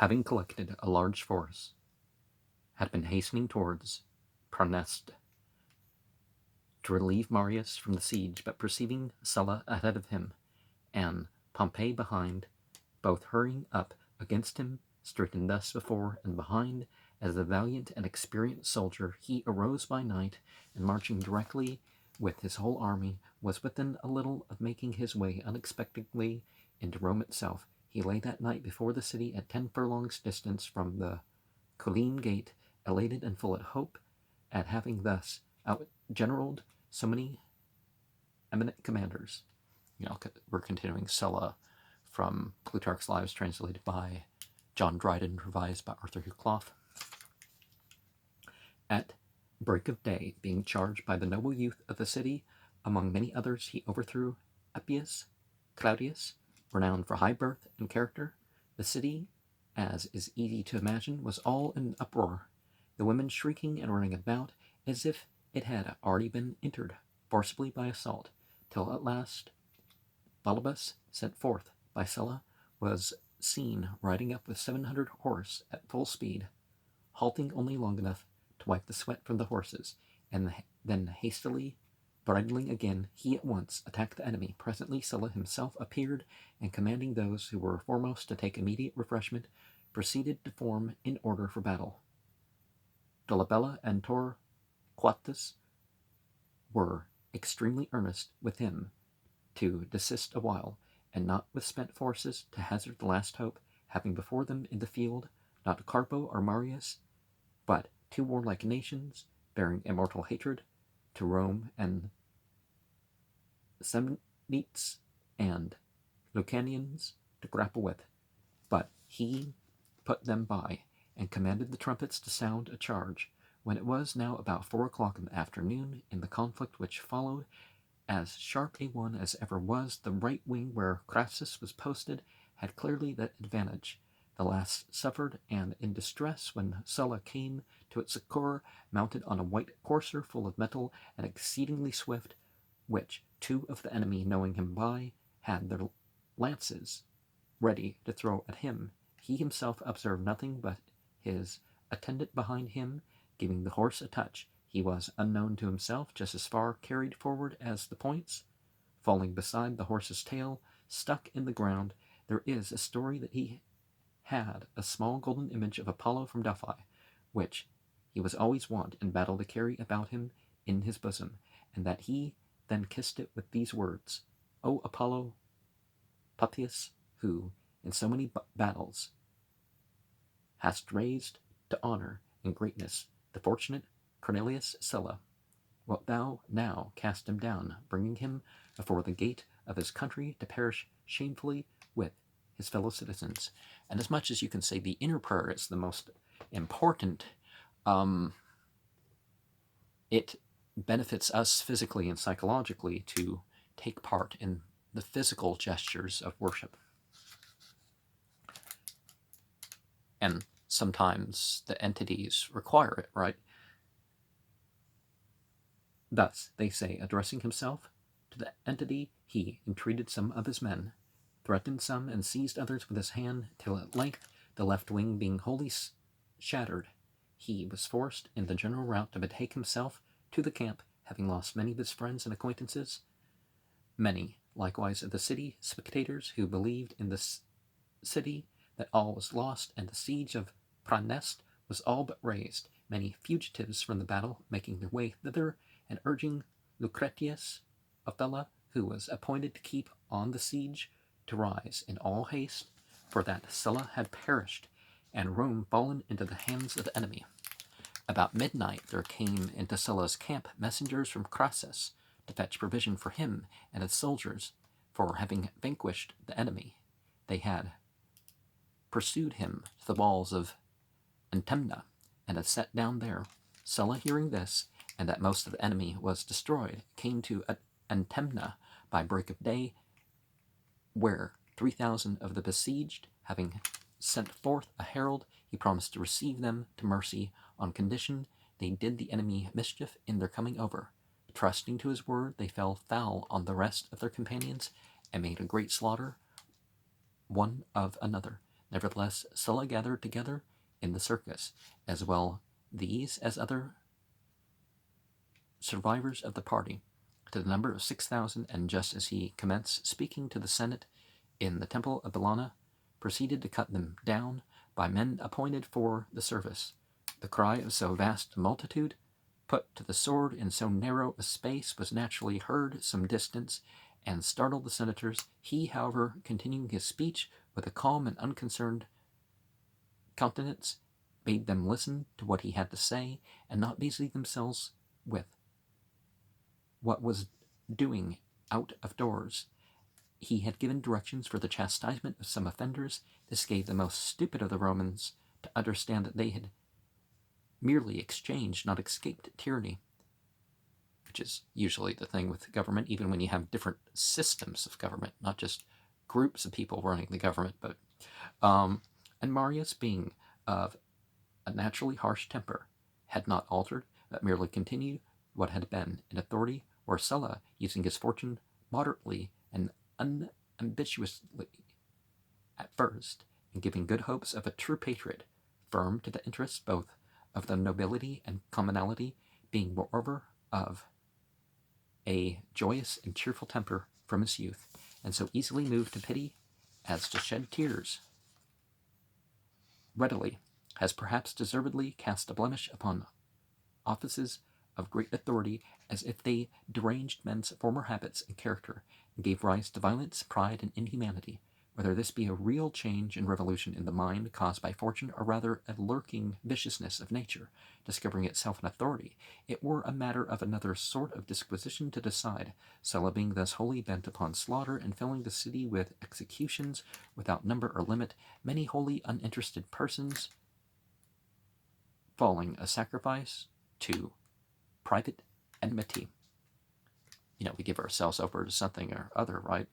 having collected a large force, had been hastening towards Praeneste to relieve Marius from the siege, but perceiving Sylla ahead of him and Pompey behind, both hurrying up against him, stricken thus before and behind, as a valiant and experienced soldier, he arose by night, and marching directly with his whole army, was within a little of making his way unexpectedly into Rome itself. He lay that night before the city at 10 furlongs distance from the Colline gate, elated and full of hope at having thus outgeneraled so many eminent commanders. We're continuing Sylla from Plutarch's Lives, translated by John Dryden, revised by Arthur Hugh Clough. At break of day, being charged by the noble youth of the city, among many others he overthrew Appius Claudius, renowned for high birth and character. The city, as is easy to imagine, was all in uproar, the women shrieking and running about as if it had already been entered forcibly by assault, till at last Balbus, sent forth by Sylla, was seen riding up with 700 horse at full speed, halting only long enough to wipe the sweat from the horses, and then hastily bridling again, he at once attacked the enemy. Presently Sylla himself appeared, and commanding those who were foremost to take immediate refreshment, proceeded to form in order for battle. Dolabella and Torquatus were extremely earnest with him to desist a while, and not with spent forces to hazard the last hope, having before them in the field not Carpo or Marius, but two warlike nations, bearing immortal hatred to Rome, and Samnites and Lucanians to grapple with. But he put them by, and commanded the trumpets to sound a charge. When it was now about 4 o'clock in the afternoon, in the conflict which followed, as sharp a one as ever was, the right wing where Crassus was posted had clearly the advantage. The last suffered, and in distress, when Sylla came to its succor, mounted on a white courser full of metal and exceedingly swift, which two of the enemy, knowing him by, had their lances ready to throw at him. He himself observed nothing but his attendant behind him, giving the horse a touch. He was unknown to himself, just as far carried forward as the points, falling beside the horse's tail, stuck in the ground. There is a story that he had a small golden image of Apollo from Delphi, which he was always wont in battle to carry about him in his bosom, and that he then kissed it with these words: O Apollo Pythius, who in so many battles hast raised to honor and greatness the fortunate Cornelius Sylla, wilt thou now cast him down, bringing him before the gate of his country to perish shamefully with his fellow citizens? And as much as you can say the inner prayer is the most important, it benefits us physically and psychologically to take part in the physical gestures of worship. And sometimes the entities require it, right? Thus, they say, addressing himself to the entity, he entreated some of his men, threatened some, and seized others with his hand, till at length, the left wing being wholly shattered, he was forced in the general rout to betake himself to the camp, having lost many of his friends and acquaintances. Many, likewise, of the city spectators who believed in the city that all was lost, and the siege of Praeneste was all but raised, many fugitives from the battle making their way thither, and urging Lucretius Othello, who was appointed to keep on the siege, to rise in all haste, for that Sylla had perished, and Rome fallen into the hands of the enemy. About midnight there came into Sylla's camp messengers from Crassus to fetch provision for him and his soldiers, for having vanquished the enemy, they had pursued him to the walls of Antemna, and had set down there. Sylla, hearing this, and that most of the enemy was destroyed, came to Antemna by break of day, where 3,000 of the besieged, having sent forth a herald, he promised to receive them to mercy on condition they did the enemy mischief in their coming over. Trusting to his word, they fell foul on the rest of their companions, and made a great slaughter one of another. Nevertheless, Sylla gathered together in the circus, as well these as other survivors of the party, to the number of 6,000, and just as he commenced speaking to the Senate in the temple of Bellona, proceeded to cut them down by men appointed for the service. The cry of so vast a multitude, put to the sword in so narrow a space, was naturally heard some distance, and startled the senators. He, however, continuing his speech with a calm and unconcerned countenance, bade them listen to what he had to say, and not busy themselves with what was doing out of doors. He had given directions for the chastisement of some offenders. This gave the most stupid of the Romans to understand that they had merely exchanged, not escaped, tyranny, which is usually the thing with government, even when you have different systems of government, not just groups of people running the government. But and Marius, being of a naturally harsh temper, had not altered, but merely continued what had been in authority, where Sylla, using his fortune moderately and unambitiously at first, and giving good hopes of a true patriot, firm to the interests both of the nobility and commonalty, being moreover of a joyous and cheerful temper from his youth, and so easily moved to pity as to shed tears readily, has perhaps deservedly cast a blemish upon offices of great authority, as if they deranged men's former habits and character, and gave rise to violence, pride, and inhumanity. Whether this be a real change and revolution in the mind caused by fortune, or rather a lurking viciousness of nature, discovering itself in authority, it were a matter of another sort of disquisition to decide. Sylla being thus wholly bent upon slaughter, and filling the city with executions without number or limit, many wholly uninterested persons falling a sacrifice to private enmity. We give ourselves over to something or other, right?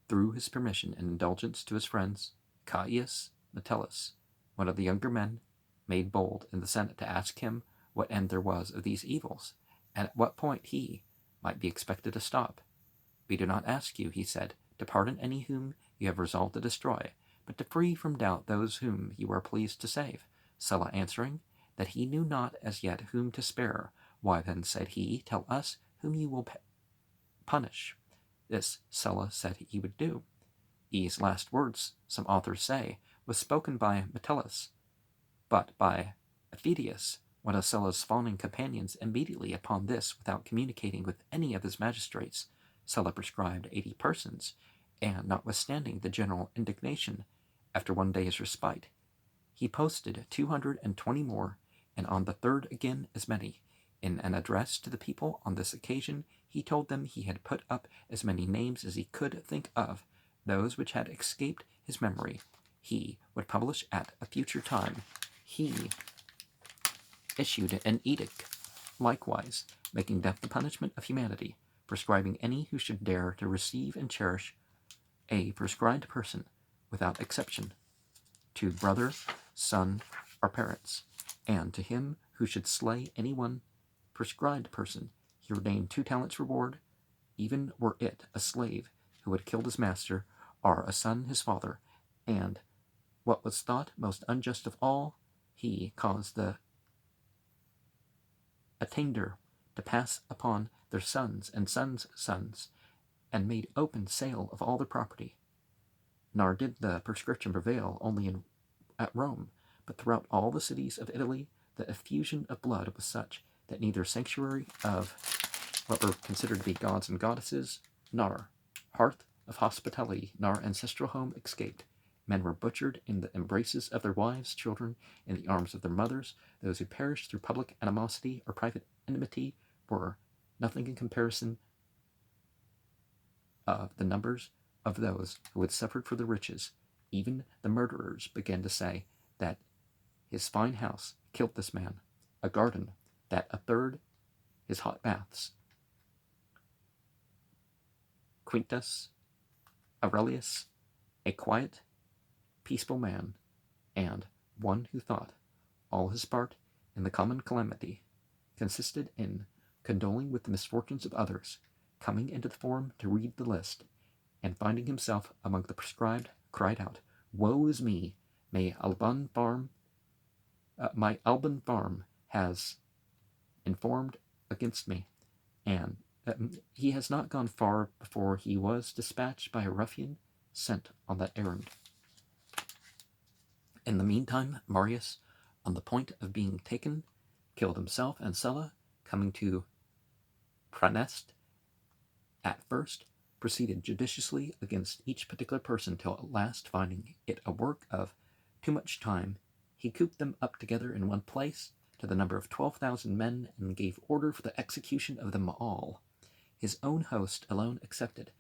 Through his permission and indulgence to his friends, Caius Metellus, one of the younger men, made bold in the Senate to ask him what end there was of these evils, and at what point he might be expected to stop. We do not ask you, he said, to pardon any whom you have resolved to destroy, but to free from doubt those whom you are pleased to save. Sylla answering that he knew not as yet whom to spare. Why then, said he, tell us whom you will punish. This Sylla said he would do. These last words, some authors say, was spoken by Metellus, but by Aphidius, one of Sylla's fawning companions. Immediately upon this, without communicating with any of his magistrates, Sylla prescribed 80 persons, and notwithstanding the general indignation, after one day's respite, he posted 220 more, and on the third again as many. In an address to the people on this occasion, he told them he had put up as many names as he could think of. Those which had escaped his memory he would publish at a future time. He issued an edict, likewise, making death the punishment of humanity, prescribing any who should dare to receive and cherish a prescribed person, without exception, to brother, son, or parents, and to him who should slay any one prescribed person, he ordained 2 talents reward, even were it a slave who had killed his master, or a son his father. And what was thought most unjust of all, he caused the attainder to pass upon their sons and sons' sons, and made open sale of all their property. Nor did the prescription prevail only at Rome, but throughout all the cities of Italy. The effusion of blood was such that neither sanctuary of what were considered to be gods and goddesses, nor hearth of hospitality, nor ancestral home escaped. Men were butchered in the embraces of their wives, children in the arms of their mothers. Those who perished through public animosity or private enmity were nothing in comparison of the numbers of those who had suffered for the riches. Even the murderers began to say that his fine house killed this man, a garden, that a third his hot baths. Quintus Aurelius, a quiet, peaceful man, and one who thought all his part in the common calamity consisted in condoling with the misfortunes of others, coming into the forum to read the list, and finding himself among the prescribed, cried out, Woe is me! My Alban farm has informed against me, and he has not gone far before he was dispatched by a ruffian sent on that errand. In the meantime, Marius, on the point of being taken, killed himself, and Sylla, coming to Praeneste, at first proceeded judiciously against each particular person, till at last, finding it a work of too much time, he cooped them up together in one place, to the number of 12,000 men, and gave order for the execution of them all, his own host alone excepted.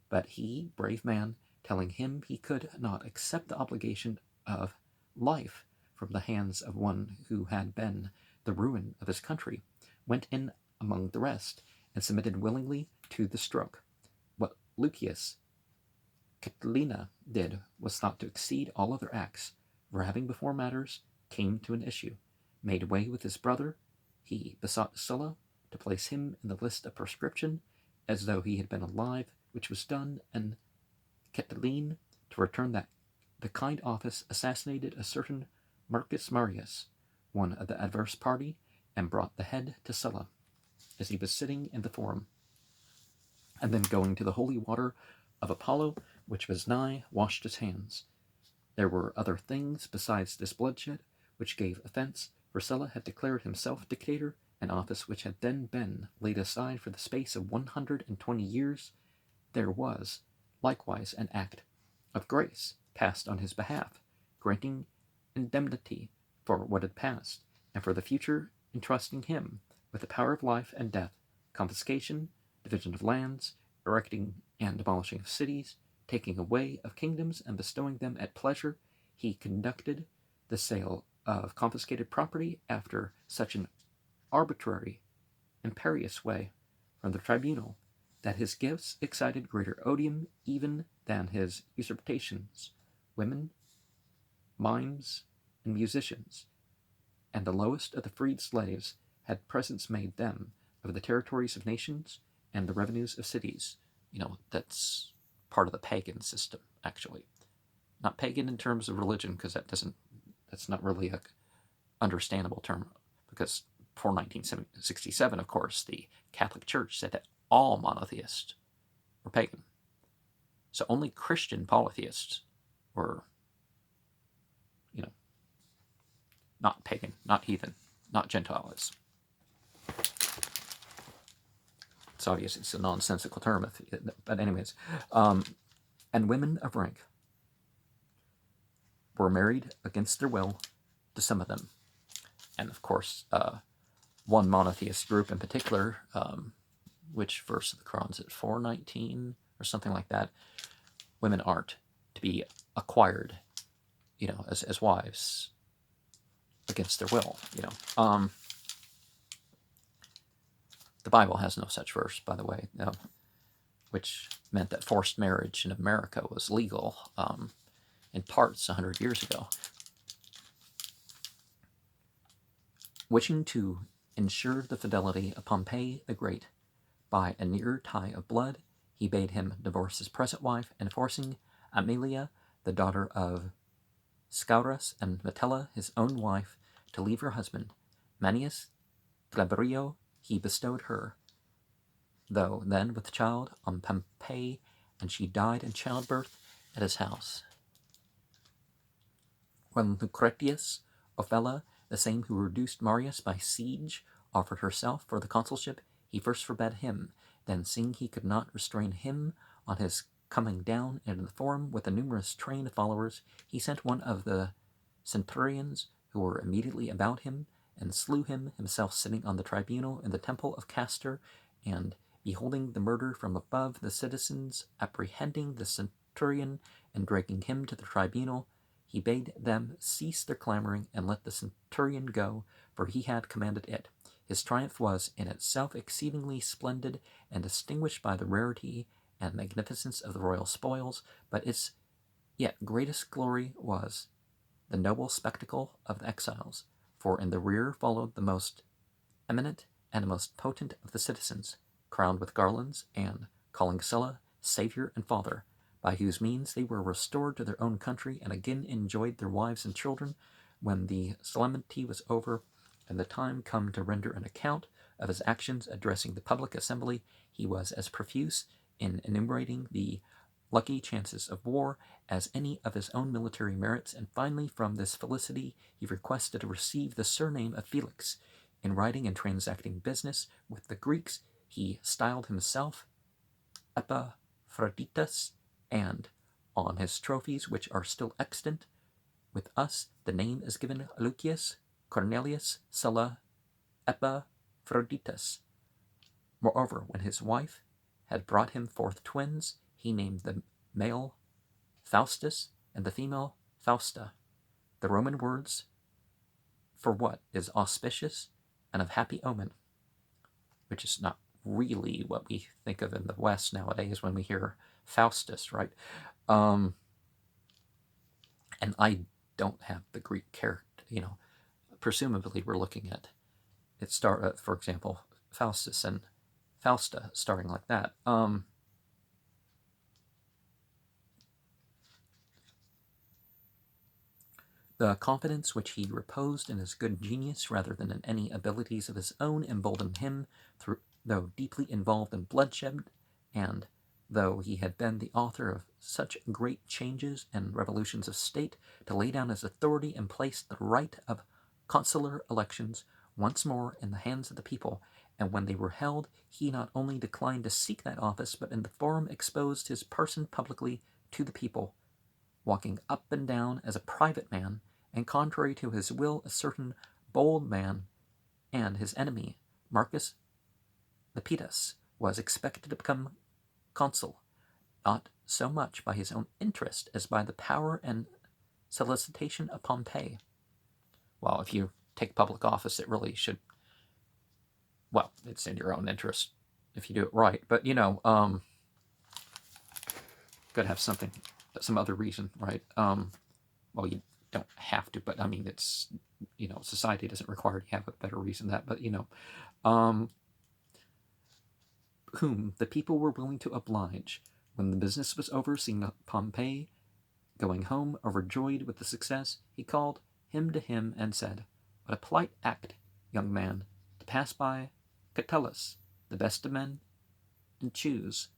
But he, brave man, telling him he could not accept the obligation of life from the hands of one who had been the ruin of his country, went in among the rest, and submitted willingly to the stroke. What Lucius Catilina did was thought to exceed all other acts, for having before matters came to an issue, made way with his brother, he besought Sylla to place him in the list of proscription, as though he had been alive, which was done, and Catiline, to return that the kind office, assassinated a certain Marcus Marius, one of the adverse party, and brought the head to Sylla, as he was sitting in the forum, and then going to the holy water of Apollo, which was nigh, washed his hands. There were other things besides this bloodshed, which gave offence, for Sylla had declared himself dictator, an office which had then been laid aside for the space of 120 years. There was likewise an act of grace passed on his behalf, granting indemnity for what had passed, and for the future entrusting him with the power of life and death, confiscation, division of lands, erecting and demolishing of cities, taking away of kingdoms, and bestowing them at pleasure. He conducted the sale of confiscated property after such an arbitrary, imperious way from the tribunal, that his gifts excited greater odium even than his usurpations. Women, mimes, and musicians, and the lowest of the freed slaves, had presents made them of the territories of nations and the revenues of cities. That's part of the pagan system, actually. Not pagan in terms of religion, because that's not really a understandable term, because before 1967, of course, the Catholic Church said that all monotheists were pagan. So only Christian polytheists were, not pagan, not heathen, not Gentiles. It's obvious it's a nonsensical term, but anyways. And women of rank were married against their will to some of them. And of course, one monotheist group in particular, which verse of the Quran is at 419 or something like that, women aren't to be acquired, as wives against their will. The Bible has no such verse, by the way, which meant that forced marriage in America was legal in parts 100 years ago. Wishing to ensure the fidelity of Pompey the Great by a nearer tie of blood, he bade him divorce his present wife, and forcing Aemilia, the daughter of Scaurus, and Metella, his own wife, to leave her husband, Manius Glabrio, he bestowed her, though then with child, on Pompey, and she died in childbirth at his house. When Lucretius Ofella, the same who reduced Marius by siege, offered herself for the consulship, he first forbade him, then seeing he could not restrain him on his coming down into the forum with a numerous train of followers, he sent one of the centurions who were immediately about him, and slew him, himself sitting on the tribunal in the temple of Castor, and beholding the murder from above, the citizens, apprehending the centurion and dragging him to the tribunal, he bade them cease their clamoring and let the centurion go, for he had commanded it. His triumph was in itself exceedingly splendid and distinguished by the rarity and magnificence of the royal spoils, but its yet greatest glory was the noble spectacle of the exiles, for in the rear followed the most eminent and most potent of the citizens, crowned with garlands, and calling Sylla Savior and Father, by whose means they were restored to their own country and again enjoyed their wives and children. When the solemnity was over and the time come to render an account of his actions addressing the public assembly, he was as profuse in enumerating the lucky chances of war as any of his own military merits, and finally from this felicity he requested to receive the surname of Felix. In writing and transacting business with the Greeks, he styled himself Epaphroditus, and on his trophies, which are still extant, with us the name is given Lucius Cornelius Sylla Epaphroditus. Moreover, when his wife had brought him forth twins, he named the male Faustus and the female Fausta, the Roman words for what is auspicious and of happy omen, which is not really what we think of in the West nowadays when we hear Faustus, right? And I don't have the Greek character, presumably we're looking at it for example, Faustus and Fausta starting like that. The confidence which he reposed in his good genius rather than in any abilities of his own emboldened him, though deeply involved in bloodshed, and though he had been the author of such great changes and revolutions of state, to lay down his authority and place the right of consular elections once more in the hands of the people. And when they were held, he not only declined to seek that office, but in the forum exposed his person publicly to the people, walking up and down as a private man, and contrary to his will a certain bold man and his enemy, Marcus Lepidus, was expected to become consul, not so much by his own interest as by the power and solicitation of Pompey. Well, if you take public office, it really should, well, it's in your own interest if you do it right, but gotta have some other reason, right? Well, you don't have to, but I mean, it's, society doesn't require you have a better reason than that, but, whom the people were willing to oblige. When the business was over, seeing Pompey going home, overjoyed with the success, he called him to him and said, "What a polite act, young man, to pass by Catullus, the best of men, and choose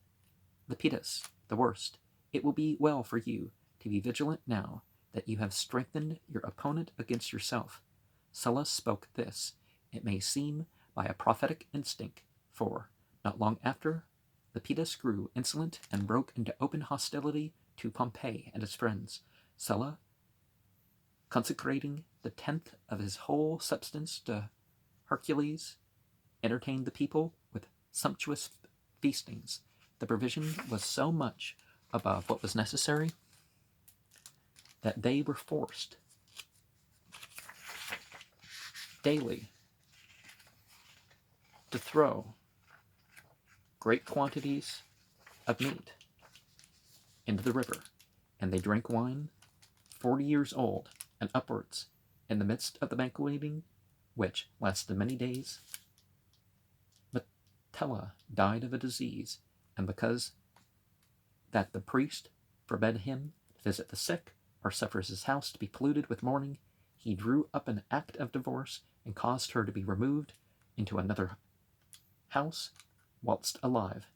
Lepidus, the worst. It will be well for you to be vigilant now that you have strengthened your opponent against yourself." Sylla spoke this, it may seem, by a prophetic instinct, for, not long after, Lepidus grew insolent and broke into open hostility to Pompey and his friends. Sylla, consecrating the 10th of his whole substance to Hercules, entertained the people with sumptuous feastings. The provision was so much above what was necessary that they were forced daily to throw great quantities of meat into the river, and they drank wine 40 years old and upwards in the midst of the banqueting, which lasted many days. Metella died of a disease, and because that the priest forbade him to visit the sick or suffers his house to be polluted with mourning, he drew up an act of divorce and caused her to be removed into another house whilst alive.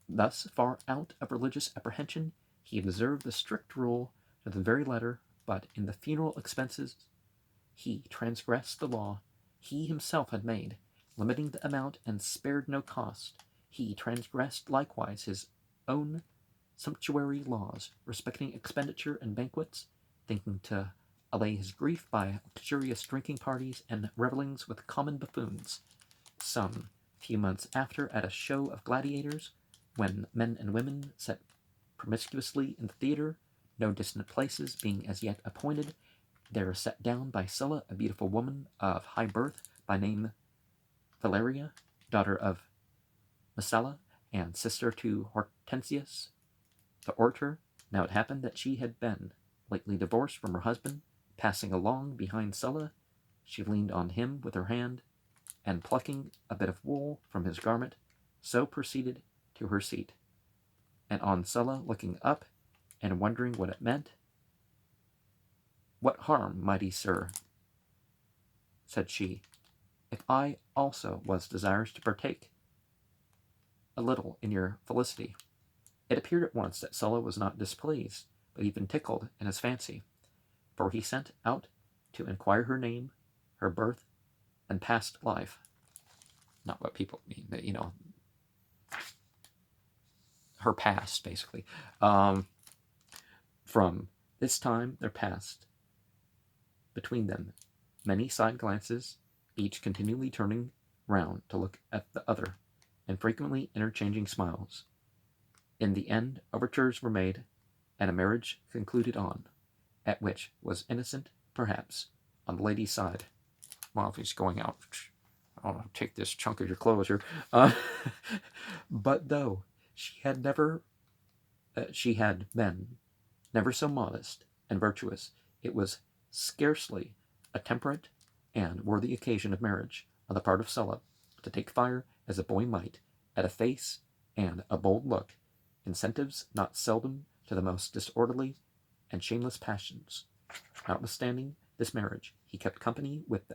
Thus far out of religious apprehension, he observed the strict rule to the very letter, but in the funeral expenses he transgressed the law he himself had made, limiting the amount and spared no cost. He transgressed likewise his own sumptuary laws respecting expenditure and banquets, thinking to allay his grief by luxurious drinking parties and revellings with common buffoons. Some few months after, at a show of gladiators, when men and women sat promiscuously in the theatre, no distant places being as yet appointed, there sat down by Sylla a beautiful woman of high birth, by name Valeria, daughter of Messala, and sister to Hortensius the orator. Now it happened that she had been lately divorced from her husband. Passing along behind Sylla, she leaned on him with her hand, and plucking a bit of wool from his garment, so proceeded to her seat. And on Sylla looking up, and wondering what it meant. "What harm, mighty sir," said she, "if I also was desirous to partake a little in your felicity?" It appeared at once that Sylla was not displeased, but even tickled in his fancy, for he sent out to inquire her name, her birth, and past life. Not what people mean, but, her past, basically. From this time there passed between them many side glances, each continually turning round to look at the other, and frequently interchanging smiles. In the end, overtures were made, and a marriage concluded on, at which was innocent, perhaps, on the lady's side. Well, if he's going out, I'll take this chunk of your clothes here. But though she had been never so modest and virtuous, it was scarcely a temperate and worthy occasion of marriage on the part of Sylla to take fire as a boy might at a face and a bold look, incentives not seldom to the most disorderly and shameless passions. Notwithstanding this marriage, he kept company with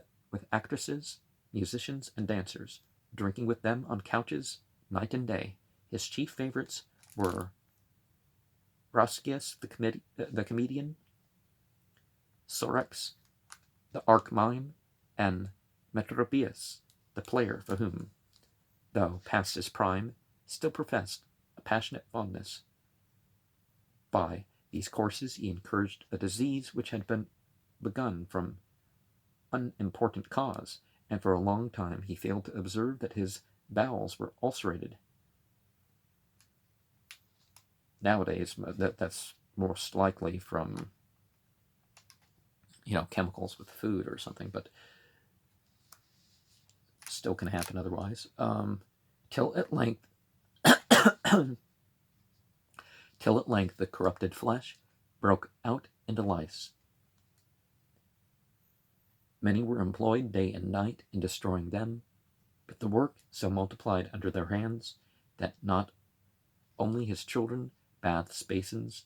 actresses, musicians, and dancers, drinking with them on couches night and day. His chief favorites were Roscius the comedian, Sorex the arch-mime, and Metrobius the player, for whom, though past his prime, still professed a passionate fondness. By these courses he encouraged a disease which had been begun from unimportant cause, and for a long time he failed to observe that his bowels were ulcerated. Nowadays, that's most likely from, chemicals with food or something, but still can happen otherwise. Till at length the corrupted flesh broke out into lice. Many were employed day and night in destroying them, but the work so multiplied under their hands that not only his children, baths, basins,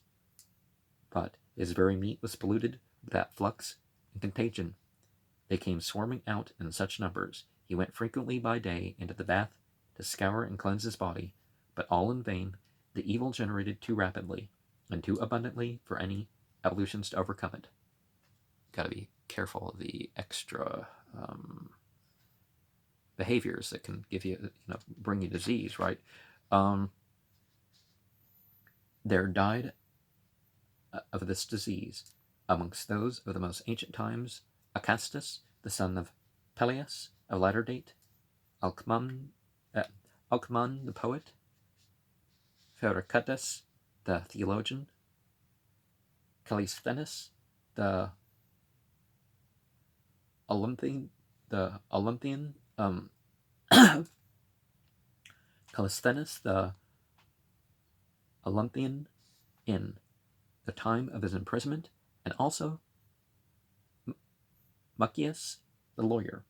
but his very meat was polluted with that flux and contagion. They came swarming out in such numbers. He went frequently by day into the bath to scour and cleanse his body, but all in vain. The evil generated too rapidly and too abundantly for any evolutions to overcome it. Got to be careful of the extra behaviors that can give you, bring you disease, right? There died of this disease, amongst those of the most ancient times, Acastus, the son of Peleus, of latter date, Alcman the poet, Pherecatus, the theologian, Callisthenes, the Olympian, Callisthenes, the Olympian, in the time of his imprisonment, and also Mucius, the lawyer.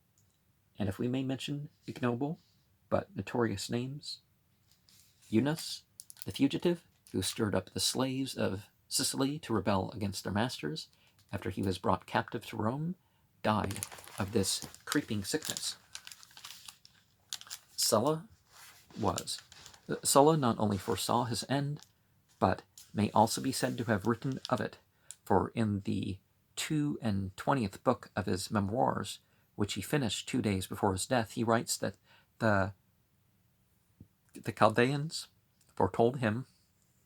And if we may mention ignoble but notorious names, Eunice, the fugitive, who stirred up the slaves of Sicily to rebel against their masters after he was brought captive to Rome, died of this creeping sickness. Sylla not only foresaw his end, but may also be said to have written of it, for in the 22nd book of his memoirs, which he finished 2 days before his death, he writes that the Chaldeans foretold him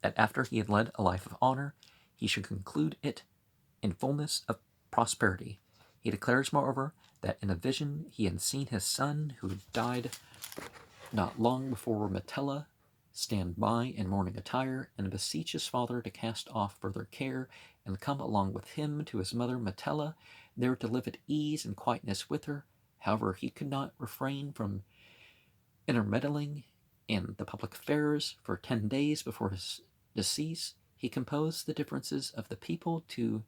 that after he had led a life of honor, he should conclude it in fullness of prosperity. He declares, moreover, that in a vision he had seen his son, who died not long before Metella, stand by in mourning attire, and beseech his father to cast off further care, and come along with him to his mother Metella, there to live at ease and quietness with her. However, he could not refrain from intermeddling in the public affairs. For 10 days before his decease, he composed the differences of the people to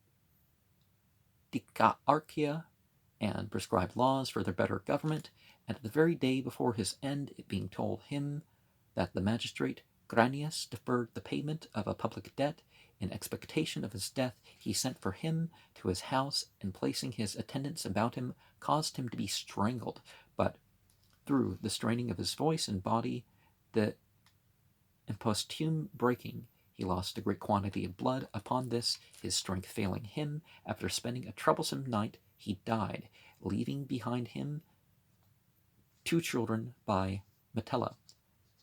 Dicaarchia, and prescribed laws for their better government, and at the very day before his end, it being told him that the magistrate Granius deferred the payment of a public debt, in expectation of his death, he sent for him to his house, and placing his attendants about him, caused him to be strangled. But through the straining of his voice and body, the posthume breaking, he lost a great quantity of blood. Upon this, his strength failing him, after spending a troublesome night, he died, leaving behind him 2 children by Metella.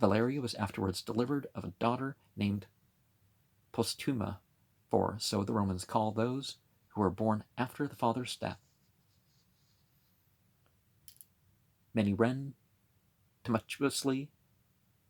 Valeria was afterwards delivered of a daughter named Posthuma, for so the Romans call those who were born after the father's death. Many ran tumultuously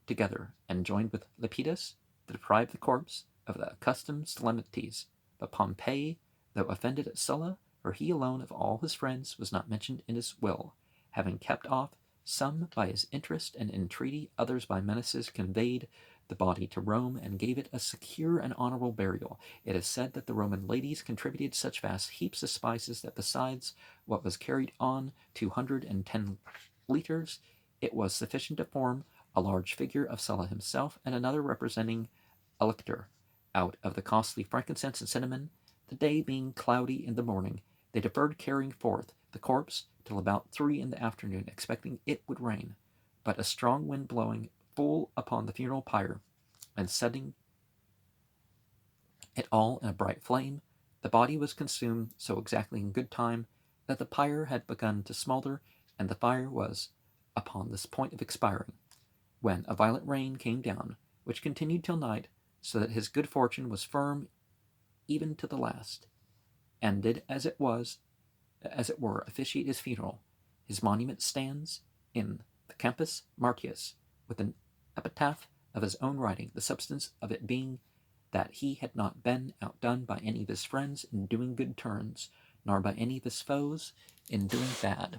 together, and joined with Lepidus to deprive the corpse of the accustomed solemnities. But Pompey, though offended at Sylla, for he alone of all his friends was not mentioned in his will, having kept off some by his interest and entreaty, others by menaces, conveyed the body to Rome, and gave it a secure and honorable burial. It is said that the Roman ladies contributed such vast heaps of spices that besides what was carried on 210 liters, it was sufficient to form a large figure of Sylla himself, and another representing a lictor, out of the costly frankincense and cinnamon. The day being cloudy in the morning, they deferred carrying forth the corpse till about 3 in the afternoon, expecting it would rain. But a strong wind blowing full upon the funeral pyre, and setting it all in a bright flame, the body was consumed so exactly in good time that the pyre had begun to smolder, and the fire was upon this point of expiring, when a violent rain came down, which continued till night, so that his good fortune was firm even to the last, and did as it were, officiate his funeral. His monument stands in the Campus Martius, with an epitaph of his own writing, the substance of it being that he had not been outdone by any of his friends in doing good turns, nor by any of his foes in doing bad.